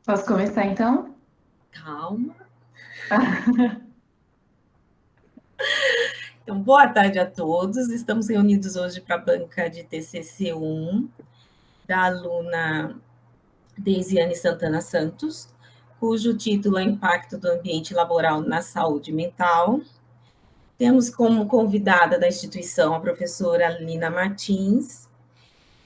Posso começar então? Calma. Então, boa tarde a todos. Estamos reunidos hoje para a banca de TCC1 da aluna Deisiane Santana Santos, cujo título é Impacto do Ambiente Laboral na Saúde Mental. Temos como convidada da instituição a professora Lina Martins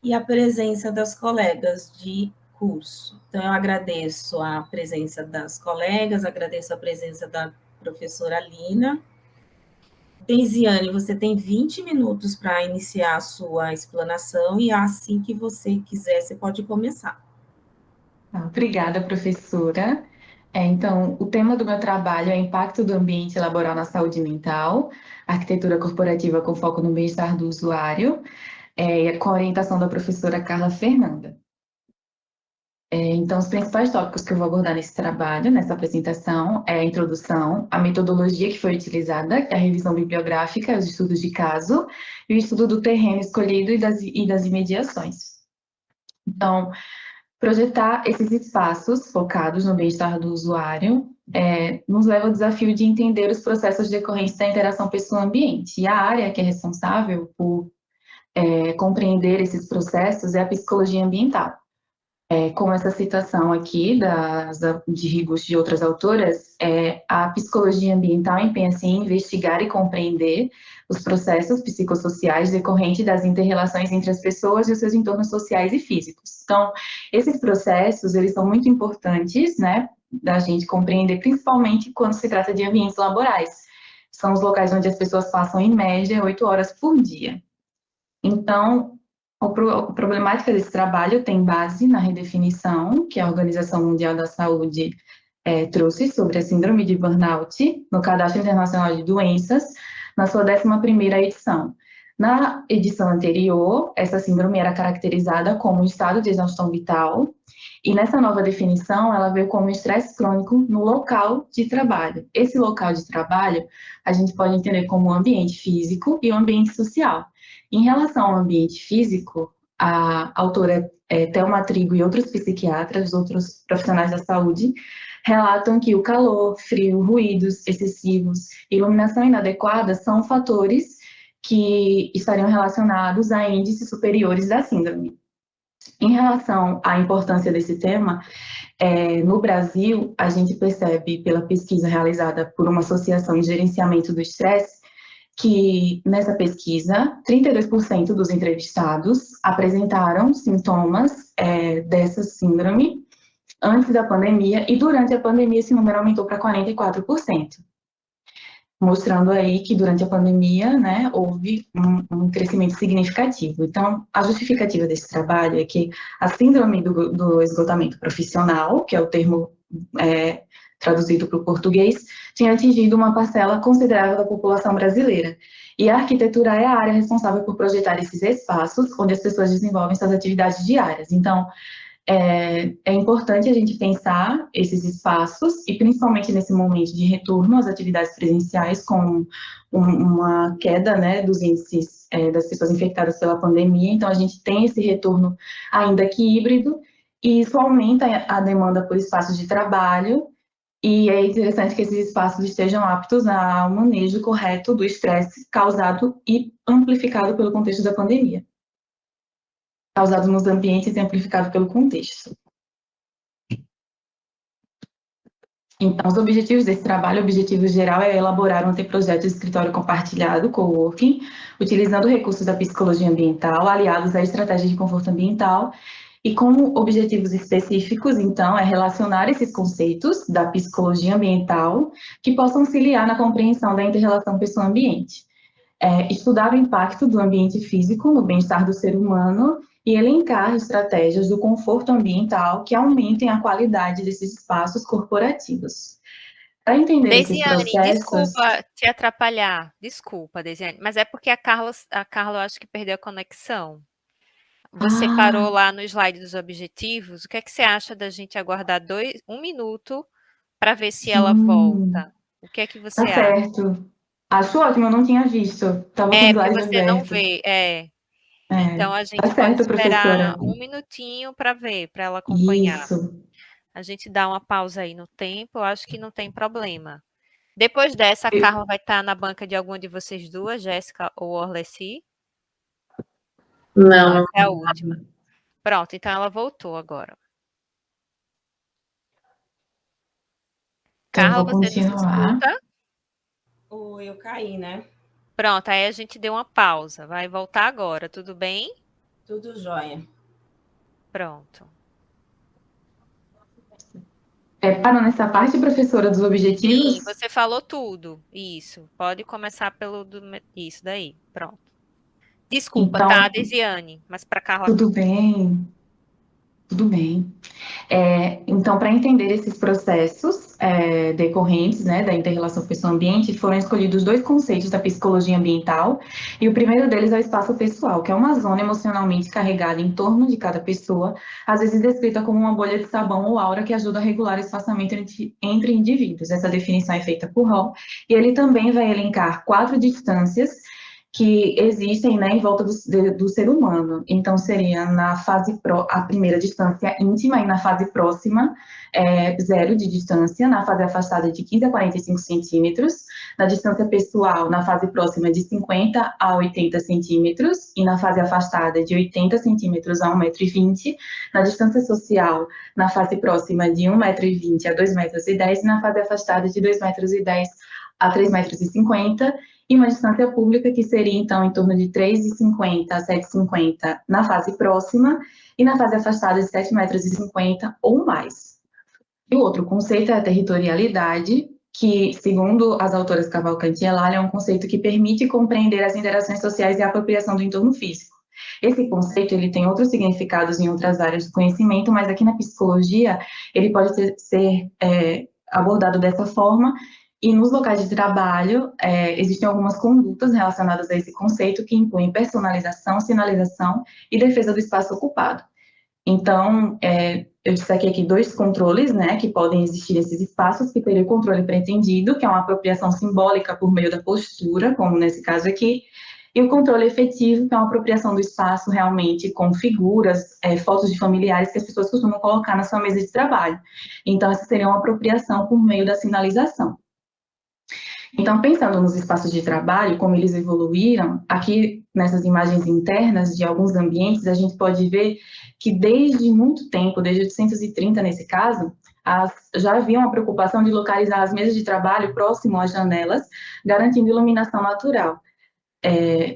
e a presença das colegas de curso. Então, eu agradeço a presença das colegas, agradeço a presença da professora Lina. Deisiane, você tem 20 minutos para iniciar a sua explanação e assim que você quiser, você pode começar. Obrigada, professora. Então, o tema do meu trabalho é Impacto do Ambiente Laboral na Saúde Mental, Arquitetura Corporativa com Foco no Bem-Estar do Usuário, com a orientação da professora Carla Fernanda. Então, os principais tópicos que eu vou abordar nesse trabalho, nessa apresentação, é a introdução, a metodologia que foi utilizada, a revisão bibliográfica, os estudos de caso e o estudo do terreno escolhido e das imediações. Então, projetar esses espaços focados no bem-estar do usuário nos leva ao desafio de entender os processos decorrentes da interação pessoa-ambiente. E a área que é responsável por compreender esses processos é a psicologia ambiental. Com essa citação aqui de Ribos de outras autoras, a psicologia ambiental empenha-se em investigar e compreender os processos psicossociais decorrentes das inter-relações entre as pessoas e os seus entornos sociais e físicos. Então, esses processos, eles são muito importantes, né, da gente compreender, principalmente quando se trata de ambientes laborais. São os locais onde as pessoas passam, em média, 8 horas por dia. Então, a problemática desse trabalho tem base na redefinição que a Organização Mundial da Saúde trouxe sobre a síndrome de burnout no Cadastro Internacional de Doenças, na sua 11ª edição. Na edição anterior, essa síndrome era caracterizada como um estado de exaustão vital, e nessa nova definição, ela veio como estresse crônico no local de trabalho. Esse local de trabalho, a gente pode entender como o ambiente físico e o ambiente social. Em relação ao ambiente físico, a autora Thelma Trigo e outros psiquiatras, outros profissionais da saúde, relatam que o calor, frio, ruídos excessivos, iluminação inadequada são fatores que estariam relacionados a índices superiores da síndrome. Em relação à importância desse tema, no Brasil, a gente percebe pela pesquisa realizada por uma associação de gerenciamento do estresse, que nessa pesquisa, 32% dos entrevistados apresentaram sintomas dessa síndrome antes da pandemia, e durante a pandemia esse número aumentou para 44%, mostrando aí que durante a pandemia, né, houve um crescimento significativo. Então, a justificativa desse trabalho é que a síndrome do esgotamento profissional, que é o termo traduzido para o português, tinha atingido uma parcela considerável da população brasileira. E a arquitetura é a área responsável por projetar esses espaços onde as pessoas desenvolvem suas atividades diárias. Então, é importante a gente pensar esses espaços, e principalmente nesse momento de retorno às atividades presenciais, com uma queda, né, dos índices das pessoas infectadas pela pandemia. Então, a gente tem esse retorno ainda que híbrido, e isso aumenta a demanda por espaços de trabalho, e é interessante que esses espaços estejam aptos ao manejo correto do estresse causado e amplificado pelo contexto da pandemia. Causado nos ambientes e amplificado pelo contexto. Então, os objetivos desse trabalho, o objetivo geral é elaborar um anteprojeto de escritório compartilhado, coworking, utilizando recursos da psicologia ambiental, aliados à estratégia de conforto ambiental, e como objetivos específicos, então, é relacionar esses conceitos da psicologia ambiental que possam auxiliar na compreensão da inter-relação pessoa-ambiente. Estudar o impacto do ambiente físico no bem-estar do ser humano e elencar estratégias do conforto ambiental que aumentem a qualidade desses espaços corporativos. Para entender esses Deisiane, processos... desculpa te atrapalhar. Desculpa, Deisiane, mas é porque a Carla eu acho que perdeu a conexão. Você parou Ah, lá no slide dos objetivos. O que é que você acha da gente aguardar 1 minuto para ver se ela sim, volta? O que é que tá você acha? certo. Acho ótimo, eu não tinha visto. Estava com o É, porque slide você não aberto. vê. É, Então a tá gente pode certo, professora. esperar 1 minutinho para ver, para ela acompanhar. Isso. A gente dá uma pausa aí no tempo, eu acho que não tem problema. Depois dessa, a Eu- Carla vai estar na banca de alguma de vocês duas, Jéssica ou Orleci? Não, Não, essa é a última. Pronto, então ela voltou agora. então, eu Carla, vou você nos continuar. escuta? eu caí, né? Pronto, aí a gente deu uma pausa. Vai voltar agora, tudo bem? Tudo jóia. Pronto. Parando nessa parte, professora, dos Sim, objetivos, você falou tudo. Isso. Pode começar pelo isso daí. Pronto. Desculpa, tá, então, Desiane? Mas para Carla. tudo bem, tudo bem. Então, para entender esses processos decorrentes, né, da inter-relação pessoa-ambiente, foram escolhidos dois conceitos da psicologia ambiental, e o primeiro deles é o espaço pessoal, que é uma zona emocionalmente carregada em torno de cada pessoa, às vezes descrita como uma bolha de sabão ou aura que ajuda a regular o espaçamento entre indivíduos. Essa definição é feita por Hall, e ele também vai elencar 4 distâncias que existem, né, em volta do ser humano. Então, seria na fase a primeira distância íntima, e na fase próxima, 0 de distância, na fase afastada de 15 a 45 centímetros, na distância pessoal, na fase próxima de 50 a 80 centímetros, e na fase afastada de 80 centímetros a 1,20 m, na distância social, na fase próxima de 1,20 m a 2,10 m, e na fase afastada de 2,10 m a 3,50 m, e uma distância pública que seria, então, em torno de 3,50 a 7,50 na fase próxima, e na fase afastada de 7,50 m ou mais. E o outro conceito é a territorialidade, que, segundo as autoras Cavalcanti e Elalha, é um conceito que permite compreender as interações sociais e a apropriação do entorno físico. Esse conceito ele tem outros significados em outras áreas do conhecimento, mas aqui na psicologia ele pode ser abordado dessa forma. E nos locais de trabalho, existem algumas condutas relacionadas a esse conceito que incluem personalização, sinalização e defesa do espaço ocupado. Então, eu destaquei aqui 2 controles, né, que podem existir nesses espaços, que seria o controle pretendido, que é uma apropriação simbólica por meio da postura, como nesse caso aqui, e o controle efetivo, que é uma apropriação do espaço realmente com figuras, fotos de familiares que as pessoas costumam colocar na sua mesa de trabalho. Então, essa seria uma apropriação por meio da sinalização. Então, pensando nos espaços de trabalho, como eles evoluíram, aqui nessas imagens internas de alguns ambientes, a gente pode ver que desde muito tempo, desde 830 nesse caso, já havia uma preocupação de localizar as mesas de trabalho próximo às janelas, garantindo iluminação natural.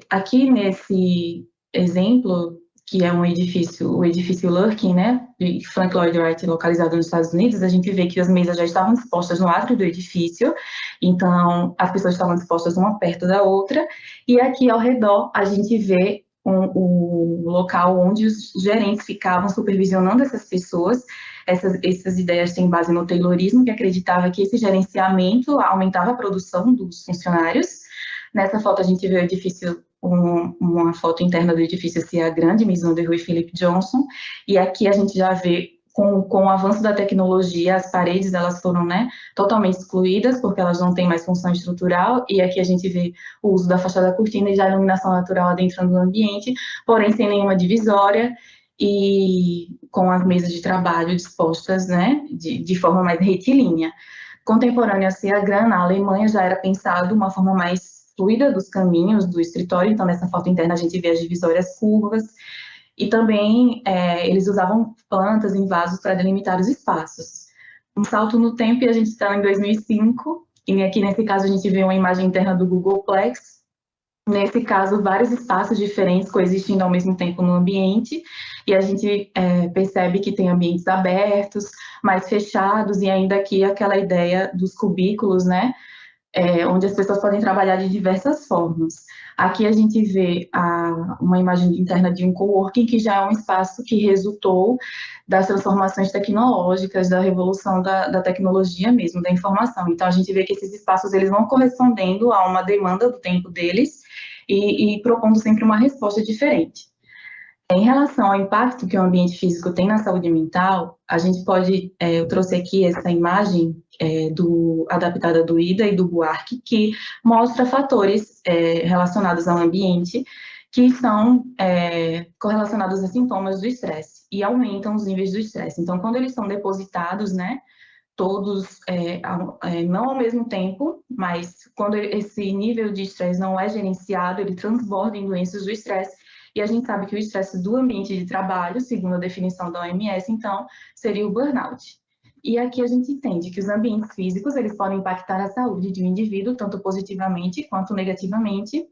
Aqui nesse exemplo, que é o edifício Lurkin, né, de Frank Lloyd Wright, localizado nos Estados Unidos, a gente vê que as mesas já estavam dispostas no átrio do edifício, então as pessoas estavam dispostas uma perto da outra, e aqui ao redor a gente vê o local onde os gerentes ficavam supervisionando essas pessoas. Essas ideias têm base no Taylorismo, que acreditava que esse gerenciamento aumentava a produção dos funcionários. Nessa foto a gente vê o edifício, uma foto interna do edifício Cia Grande, Maison de Rue Philip Johnson, e aqui a gente já vê com o avanço da tecnologia, as paredes elas foram, né, totalmente excluídas, porque elas não têm mais função estrutural, e aqui a gente vê o uso da fachada cortina e da iluminação natural adentrando no ambiente, porém sem nenhuma divisória, e com as mesas de trabalho dispostas, né, de forma mais retilínea. Contemporânea a Ciagran, na Alemanha, já era pensado uma forma mais fluida dos caminhos do escritório, então nessa foto interna a gente vê as divisórias curvas, e também eles usavam plantas em vasos para delimitar os espaços. Um salto no tempo e a gente está em 2005, e aqui nesse caso a gente vê uma imagem interna do Googleplex, nesse caso vários espaços diferentes coexistindo ao mesmo tempo no ambiente, e a gente percebe que tem ambientes abertos, mais fechados, e ainda aqui aquela ideia dos cubículos, né, onde as pessoas podem trabalhar de diversas formas. Aqui a gente vê uma imagem interna de um coworking, que já é um espaço que resultou das transformações tecnológicas, da revolução da tecnologia mesmo, da informação. Então, a gente vê que esses espaços eles vão correspondendo a uma demanda do tempo deles e propondo sempre uma resposta diferente. Em relação ao impacto que o ambiente físico tem na saúde mental, a gente pode, eu trouxe aqui essa imagem adaptada do Ida e do Buarque, que mostra fatores relacionados ao ambiente que são correlacionados a sintomas do estresse e aumentam os níveis do estresse. Então, quando eles são depositados, né, todos não ao mesmo tempo, mas quando esse nível de estresse não é gerenciado, ele transborda em doenças do estresse. E a gente sabe que o estresse do ambiente de trabalho, segundo a definição da OMS, então, seria o burnout. E aqui a gente entende que os ambientes físicos, eles podem impactar a saúde de um indivíduo, tanto positivamente quanto negativamente.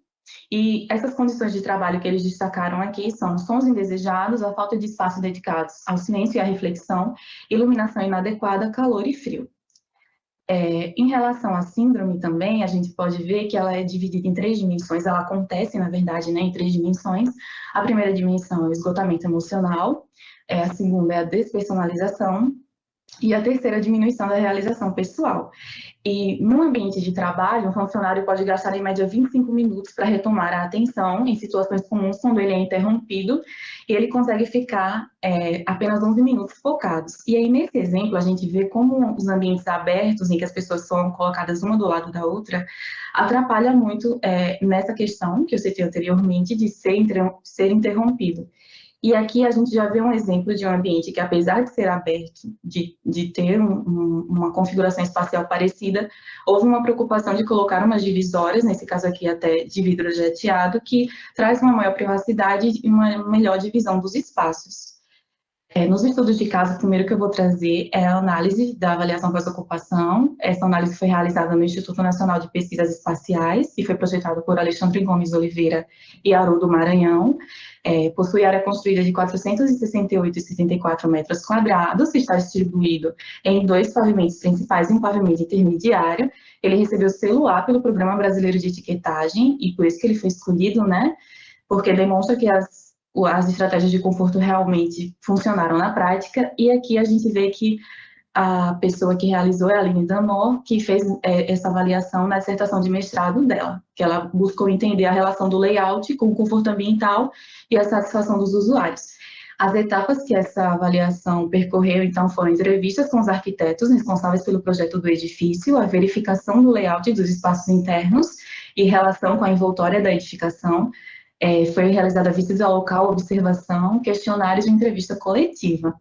E essas condições de trabalho que eles destacaram aqui são sons indesejados, a falta de espaço dedicados ao silêncio e à reflexão, iluminação inadequada, calor e frio. Em relação à síndrome também, a gente pode ver que ela é dividida em 3 dimensões, ela acontece, na verdade, né, em 3 dimensões. A primeira dimensão é o esgotamento emocional, a segunda é a despersonalização, e a terceira, a diminuição da realização pessoal. E no ambiente de trabalho, um funcionário pode gastar em média 25 minutos para retomar a atenção em situações comuns quando ele é interrompido, e ele consegue ficar apenas 11 minutos focados. E aí, nesse exemplo, a gente vê como os ambientes abertos, em que as pessoas são colocadas uma do lado da outra, atrapalha muito nessa questão que eu citei anteriormente de ser interrompido. E aqui a gente já vê um exemplo de um ambiente que, apesar de ser aberto, de ter uma configuração espacial parecida, houve uma preocupação de colocar umas divisórias, nesse caso aqui até de vidro jateado, que traz uma maior privacidade e uma melhor divisão dos espaços. Nos estudos de caso, o primeiro que eu vou trazer é a análise da avaliação pós-ocupação. Essa análise foi realizada no Instituto Nacional de Pesquisas Espaciais e foi projetada por Alexandre Gomes Oliveira e Haroldo Maranhão. Possui área construída de 468,74 metros quadrados, que está distribuído em 2 pavimentos principais e um pavimento intermediário. Ele recebeu selo A pelo Programa Brasileiro de Etiquetagem, e por isso que ele foi escolhido, né? Porque demonstra que as estratégias de conforto realmente funcionaram na prática, e aqui a gente vê que a pessoa que realizou é a Aline Danor, que fez essa avaliação na dissertação de mestrado dela, que ela buscou entender a relação do layout com o conforto ambiental e a satisfação dos usuários. As etapas que essa avaliação percorreu, então, foram entrevistas com os arquitetos responsáveis pelo projeto do edifício, a verificação do layout dos espaços internos e relação com a envoltória da edificação. Foi realizada visita ao local, observação, questionários de entrevista coletiva.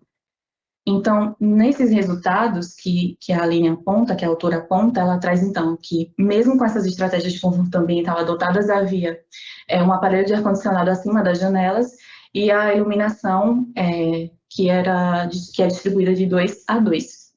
Então, nesses resultados que a Aline aponta, que a autora aponta, ela traz, então, que mesmo com essas estratégias de conforto ambiental adotadas, havia um aparelho de ar-condicionado acima das janelas e a iluminação que é distribuída de 2 a 2.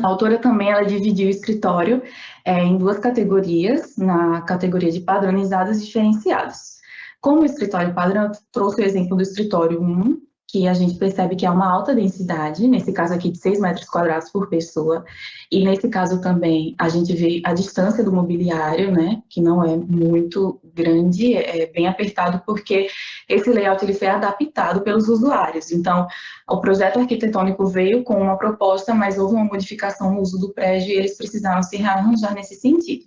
A autora também, ela dividiu o escritório em 2 categorias, na categoria de padronizados e diferenciados. Como o escritório padrão, eu trouxe o exemplo do escritório 1, que a gente percebe que é uma alta densidade, nesse caso aqui de 6 metros quadrados por pessoa, e nesse caso também a gente vê a distância do mobiliário, né, que não é muito grande, é bem apertado, porque esse layout ele foi adaptado pelos usuários. Então, o projeto arquitetônico veio com uma proposta, mas houve uma modificação no uso do prédio e eles precisaram se rearranjar nesse sentido.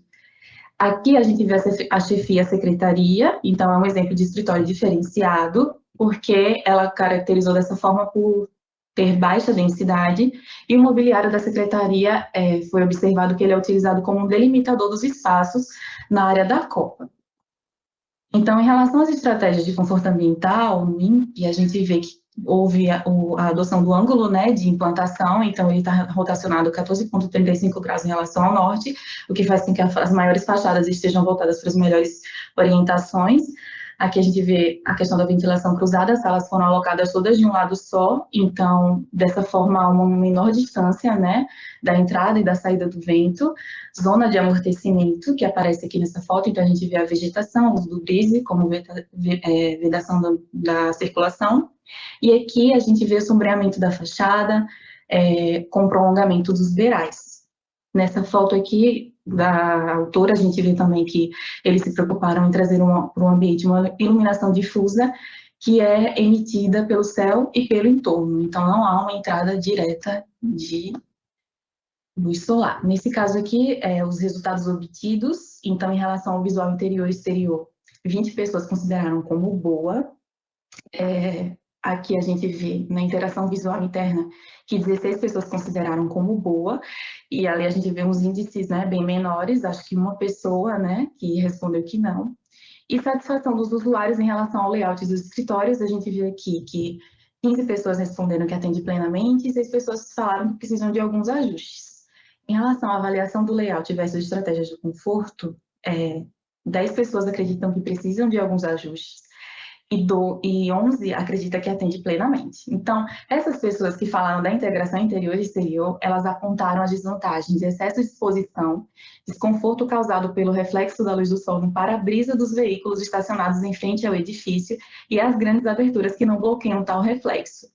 Aqui a gente vê a chefia secretaria, então é um exemplo de escritório diferenciado, porque ela caracterizou dessa forma por ter baixa densidade, e o mobiliário da secretaria foi observado que ele é utilizado como um delimitador dos espaços na área da copa. Então, em relação às estratégias de conforto ambiental, e a gente vê que houve a adoção do ângulo, né, de implantação, então ele está rotacionado 14,35 graus em relação ao norte, o que faz com que as maiores fachadas estejam voltadas para as melhores orientações. Aqui a gente vê a questão da ventilação cruzada, as salas foram alocadas todas de um lado só, então, dessa forma, há uma menor distância, né, da entrada e da saída do vento. Zona de amortecimento, que aparece aqui nessa foto, então a gente vê a vegetação, o uso do brise como vedação da circulação. E aqui a gente vê o sombreamento da fachada, com prolongamento dos beirais. Nessa foto aqui, da autora, a gente vê também que eles se preocuparam em trazer para o ambiente uma iluminação difusa que é emitida pelo céu e pelo entorno. Então, não há uma entrada direta de luz solar. Nesse caso aqui, os resultados obtidos, então, em relação ao visual interior e exterior, 20 pessoas consideraram como boa. Aqui a gente vê na interação visual interna que 16 pessoas consideraram como boa, e ali a gente vê uns índices, né, bem menores, acho que uma pessoa, né, que respondeu que não. E satisfação dos usuários em relação ao layout dos escritórios, a gente viu aqui que 15 pessoas responderam que atende plenamente e 6 pessoas falaram que precisam de alguns ajustes. Em relação à avaliação do layout versus estratégias de conforto, 10 pessoas acreditam que precisam de alguns ajustes e 11 acredita que atende plenamente. Então, essas pessoas que falaram da integração interior e exterior, elas apontaram as desvantagens de excesso de exposição, desconforto causado pelo reflexo da luz do sol no para-brisa dos veículos estacionados em frente ao edifício e as grandes aberturas que não bloqueiam tal reflexo.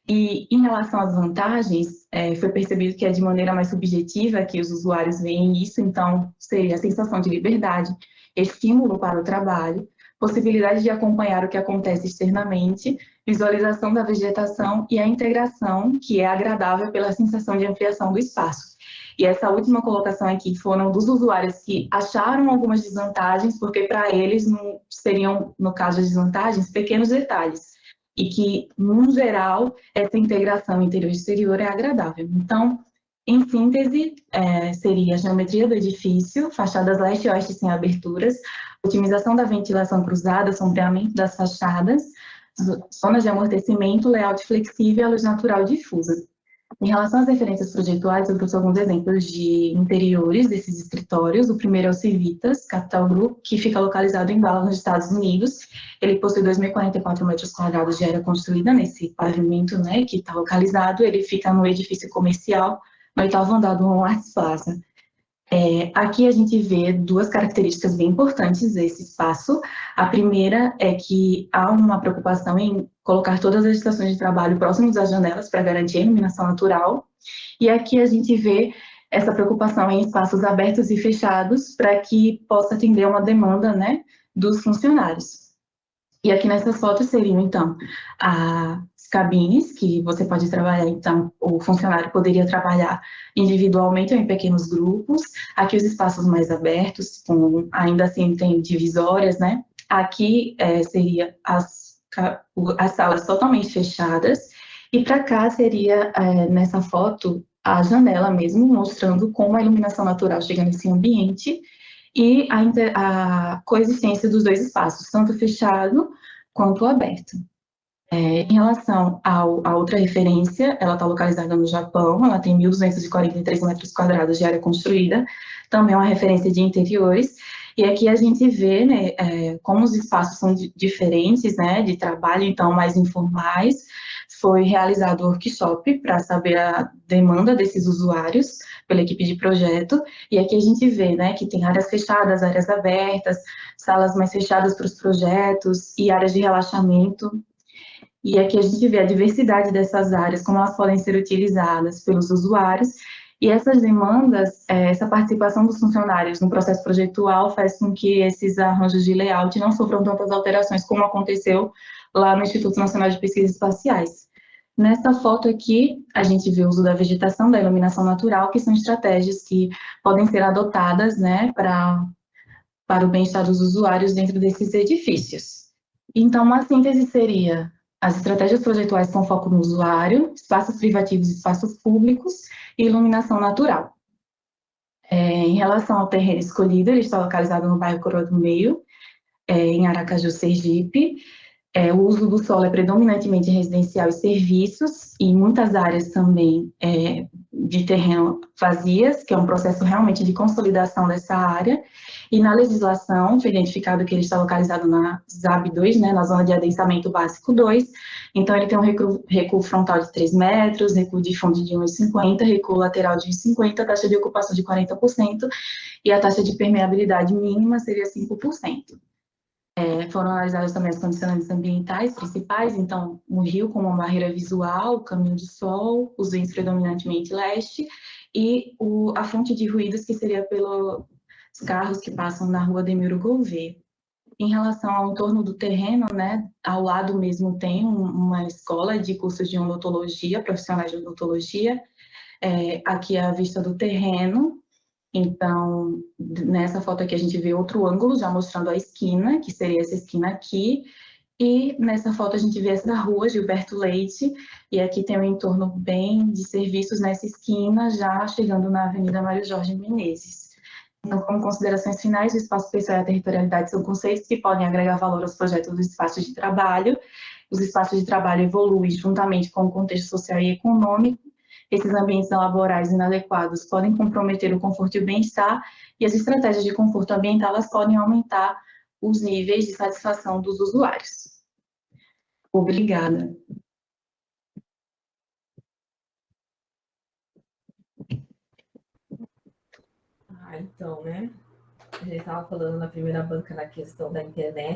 E em relação às vantagens, foi percebido que é de maneira mais subjetiva que os usuários veem isso, então seria a sensação de liberdade, estímulo para o trabalho, possibilidade de acompanhar o que acontece externamente, visualização da vegetação e a integração, que é agradável pela sensação de ampliação do espaço. E essa última colocação aqui foram dos usuários que acharam algumas desvantagens, porque para eles não seriam, no caso, as desvantagens, pequenos detalhes, e que, no geral, essa integração interior e exterior é agradável. Então, em síntese, seria a geometria do edifício, fachadas leste e oeste sem aberturas, otimização da ventilação cruzada, sombreamento das fachadas, zonas de amortecimento, layout flexível e a luz natural difusa. Em relação às referências projetuais, eu trouxe alguns exemplos de interiores desses escritórios. O primeiro é o Civitas Capital Group, que fica localizado em Dallas, nos Estados Unidos. Ele possui 2.044 metros quadrados de área construída nesse pavimento, né, que está localizado. Ele fica no edifício comercial, no 8º andar do Arts Plaza. Aqui a gente vê duas características bem importantes desse espaço. A primeira é que há uma preocupação em colocar todas as estações de trabalho próximas às janelas para garantir a iluminação natural. E aqui a gente vê essa preocupação em espaços abertos e fechados para que possa atender uma demanda, né, dos funcionários. E aqui nessas fotos seriam, então, as cabines, que você pode trabalhar, então, o funcionário poderia trabalhar individualmente ou em pequenos grupos. Aqui os espaços mais abertos, ainda assim tem divisórias, né? Aqui seria as salas totalmente fechadas. E para cá seria, nessa foto, a janela mesmo, mostrando como a iluminação natural chega nesse ambiente e a coexistência dos dois espaços, tanto fechado quanto aberto. Em relação à outra referência, ela está localizada no Japão, ela tem 1.243 metros quadrados de área construída, também é uma referência de interiores, e aqui a gente vê, né, como os espaços são diferentes, né, de trabalho, então, mais informais. Foi realizado um workshop para saber a demanda desses usuários pela equipe de projeto, e aqui a gente vê, né, que tem áreas fechadas, áreas abertas, salas mais fechadas para os projetos e áreas de relaxamento. E aqui a gente vê a diversidade dessas áreas, como elas podem ser utilizadas pelos usuários, e essas demandas, essa participação dos funcionários no processo projetual faz com que esses arranjos de layout não sofram tantas alterações como aconteceu lá no Instituto Nacional de Pesquisas Espaciais. Nessa foto aqui, a gente vê o uso da vegetação, da iluminação natural, que são estratégias que podem ser adotadas, né, para o bem-estar dos usuários dentro desses edifícios. Então, uma síntese seria: as estratégias projetuais com foco no usuário, espaços privativos e espaços públicos e iluminação natural. Em relação ao terreno escolhido, ele está localizado no bairro Coroa do Meio, em Aracaju, Sergipe. O uso do solo é predominantemente residencial e serviços, e muitas áreas também de terreno vazias, que é um processo realmente de consolidação dessa área. E na legislação foi identificado que ele está localizado na ZAB 2, né, na Zona de Adensamento Básico 2, então ele tem um recuo frontal de 3 metros, recuo de fundo de 1,50, recuo lateral de 1,50, taxa de ocupação de 40%, e a taxa de permeabilidade mínima seria 5%. Foram analisadas também as condicionantes ambientais principais, então, o rio como uma barreira visual, o caminho de sol, os ventos predominantemente leste, e a fonte de ruídos, que seria pelos carros que passam na rua Demiro Gouveia. Em relação ao entorno do terreno, né, ao lado mesmo tem uma escola de cursos de odontologia, profissionais de odontologia, aqui é a vista do terreno. Então, nessa foto aqui a gente vê outro ângulo, já mostrando a esquina, que seria essa esquina aqui, e nessa foto a gente vê essa rua, Gilberto Leite, e aqui tem um entorno bem de serviços nessa esquina, já chegando na Avenida Mário Jorge Menezes. Então, como considerações finais, o espaço pessoal e a territorialidade são conceitos que podem agregar valor aos projetos dos espaços de trabalho. Os espaços de trabalho evoluem juntamente com o contexto social e econômico. Esses ambientes laborais inadequados podem comprometer o conforto e o bem-estar, e as estratégias de conforto ambiental elas podem aumentar os níveis de satisfação dos usuários. Obrigada. Então, né? A gente estava falando na primeira banca na questão da internet.